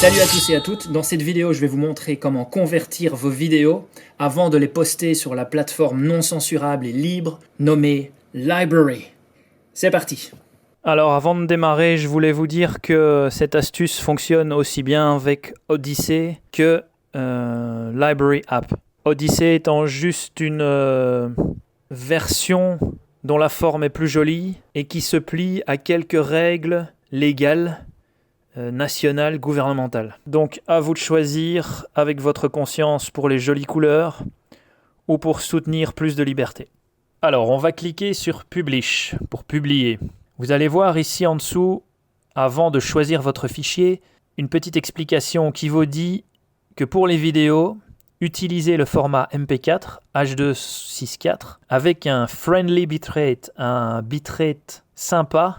Salut à tous et à toutes, dans cette vidéo je vais vous montrer comment convertir vos vidéos avant de les poster sur la plateforme non censurable et libre nommée Library. C'est parti. Alors avant de démarrer, je voulais vous dire que cette astuce fonctionne aussi bien avec Odyssey que Library App. Odyssey étant juste une version dont la forme est plus jolie et qui se plie à quelques règles légales nationales, gouvernementales. Donc à vous de choisir avec votre conscience pour les jolies couleurs ou pour soutenir plus de liberté. Alors on va cliquer sur Publish pour publier. Vous allez voir ici en dessous, avant de choisir votre fichier, une petite explication qui vous dit que pour les vidéos, utilisez le format MP4 H264 avec un friendly bitrate, un bitrate sympa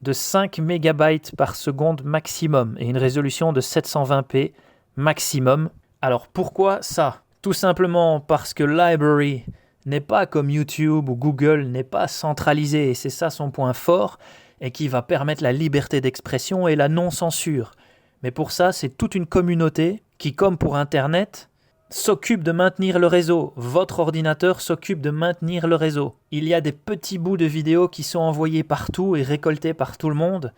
de 5 MB par seconde maximum et une résolution de 720p maximum. Alors pourquoi ça ? Tout simplement parce que Library n'est pas comme YouTube ou Google, n'est pas centralisé et c'est ça son point fort et qui va permettre la liberté d'expression et la non-censure. Mais pour ça, c'est toute une communauté qui, comme pour Internet, s'occupe de maintenir le réseau. Votre ordinateur s'occupe de maintenir le réseau. Il y a des petits bouts de vidéos qui sont envoyés partout et récoltés par tout le monde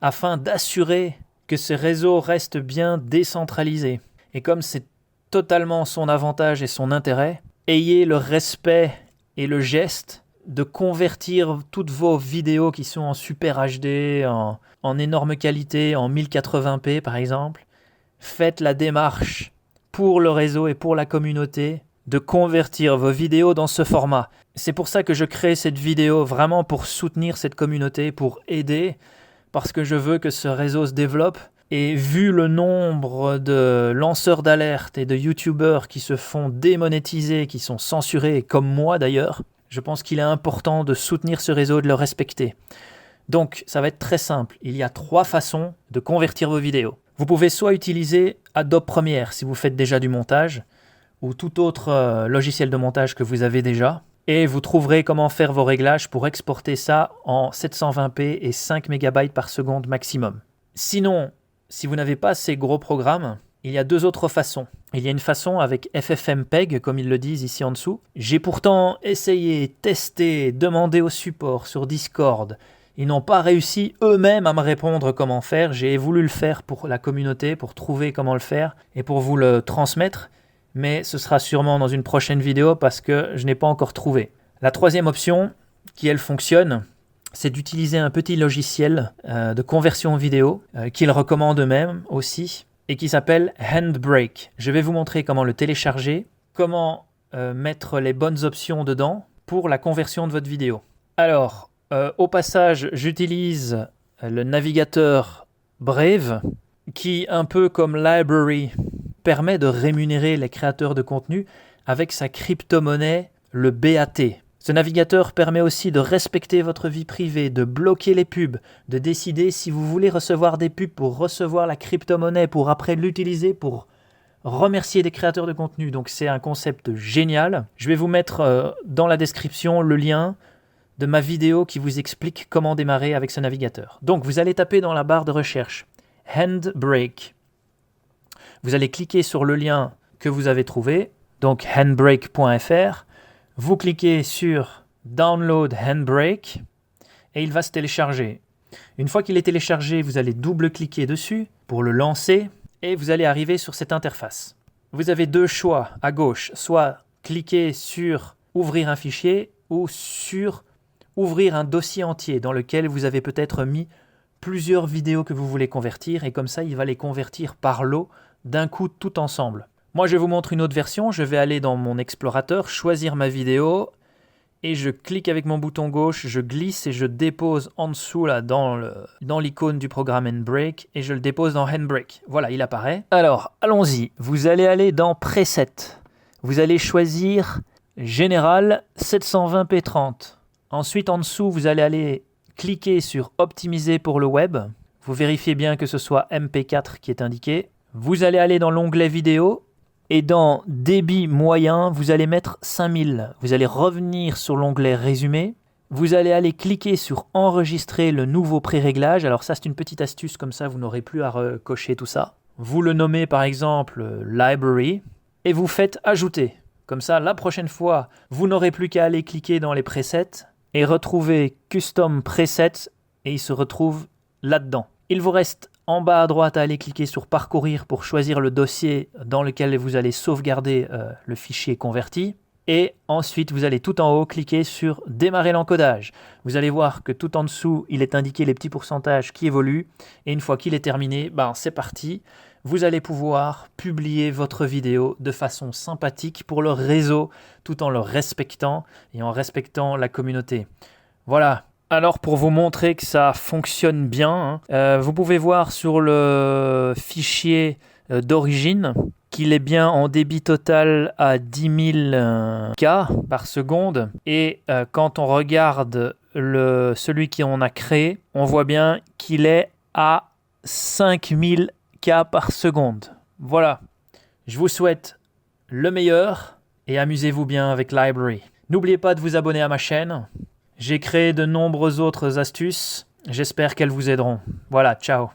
afin d'assurer que ce réseau reste bien décentralisé. Et comme c'est totalement son avantage et son intérêt, ayez le respect et le geste de convertir toutes vos vidéos qui sont en Super HD, en énorme qualité, en 1080p par exemple. Faites la démarche pour le réseau et pour la communauté de convertir vos vidéos dans ce format. C'est pour ça que je crée cette vidéo, vraiment pour soutenir cette communauté, pour aider, parce que je veux que ce réseau se développe. Et vu le nombre de lanceurs d'alerte et de youtubeurs qui se font démonétiser, qui sont censurés, comme moi d'ailleurs, je pense qu'il est important de soutenir ce réseau et de le respecter. Donc, ça va être très simple. Il y a 3 façons de convertir vos vidéos. Vous pouvez soit utiliser Adobe Premiere si vous faites déjà du montage, ou tout autre logiciel de montage que vous avez déjà, et vous trouverez comment faire vos réglages pour exporter ça en 720p et 5 MB par seconde maximum. Sinon, si vous n'avez pas ces gros programmes, il y a 2 autres façons. Il y a une façon avec FFmpeg, comme ils le disent ici en dessous. J'ai pourtant essayé, testé, demandé au support sur Discord. Ils n'ont pas réussi eux-mêmes à me répondre comment faire. J'ai voulu le faire pour la communauté, pour trouver comment le faire et pour vous le transmettre. Mais ce sera sûrement dans une prochaine vidéo parce que je n'ai pas encore trouvé. La 3e option, qui elle fonctionne, c'est d'utiliser un petit logiciel de conversion vidéo qu'ils recommandent eux-mêmes aussi et qui s'appelle Handbrake. Je vais vous montrer comment le télécharger, comment mettre les bonnes options dedans pour la conversion de votre vidéo. Alors, au passage, j'utilise le navigateur Brave qui, un peu comme Library, permet de rémunérer les créateurs de contenu avec sa crypto-monnaie, le BAT. Ce navigateur permet aussi de respecter votre vie privée, de bloquer les pubs, de décider si vous voulez recevoir des pubs pour recevoir la crypto-monnaie, pour après l'utiliser pour remercier des créateurs de contenu. Donc c'est un concept génial. Je vais vous mettre dans la description le lien de ma vidéo qui vous explique comment démarrer avec ce navigateur. Donc vous allez taper dans la barre de recherche Handbrake. Vous allez cliquer sur le lien que vous avez trouvé, donc handbrake.fr. Vous cliquez sur Download Handbrake et il va se télécharger. Une fois qu'il est téléchargé, vous allez double-cliquer dessus pour le lancer et vous allez arriver sur cette interface. Vous avez 2 choix à gauche, soit cliquer sur Ouvrir un fichier ou sur Ouvrir un dossier entier dans lequel vous avez peut-être mis plusieurs vidéos que vous voulez convertir et comme ça, il va les convertir par lot d'un coup tout ensemble. Moi, je vous montre une autre version. Je vais aller dans mon explorateur, choisir ma vidéo et je clique avec mon bouton gauche, je glisse et je dépose en dessous là dans l'icône du programme Handbrake et je le dépose dans Handbrake. Voilà, il apparaît. Alors, allons-y. Vous allez aller dans Preset. Vous allez choisir Général 720p30. Ensuite, en dessous, vous allez aller cliquer sur Optimiser pour le web. Vous vérifiez bien que ce soit MP4 qui est indiqué. Vous allez aller dans l'onglet vidéo et dans débit moyen, vous allez mettre 5000. Vous allez revenir sur l'onglet résumé. Vous allez aller cliquer sur enregistrer le nouveau pré-réglage. Alors ça, c'est une petite astuce, comme ça, vous n'aurez plus à recocher tout ça. vous le nommez par exemple Library et vous faites ajouter. Comme ça, la prochaine fois, vous n'aurez plus qu'à aller cliquer dans les presets et retrouver Custom Presets et il se retrouve là-dedans. Il vous reste en bas à droite à aller cliquer sur Parcourir pour choisir le dossier dans lequel vous allez sauvegarder le fichier converti. Et ensuite, vous allez tout en haut cliquer sur Démarrer l'encodage. Vous allez voir que tout en dessous, il est indiqué les petits pourcentages qui évoluent. Et une fois qu'il est terminé, c'est parti. Vous allez pouvoir publier votre vidéo de façon sympathique pour le réseau, tout en le respectant et en respectant la communauté. Voilà. Alors pour vous montrer que ça fonctionne bien, vous pouvez voir sur le fichier d'origine qu'il est bien en débit total à 10 000 K par seconde. Et quand on regarde celui qu'on a créé, on voit bien qu'il est à 5000 K par seconde. Voilà. Je vous souhaite le meilleur et amusez-vous bien avec Library. N'oubliez pas de vous abonner à ma chaîne. J'ai créé de nombreuses autres astuces. J'espère qu'elles vous aideront. Voilà, ciao.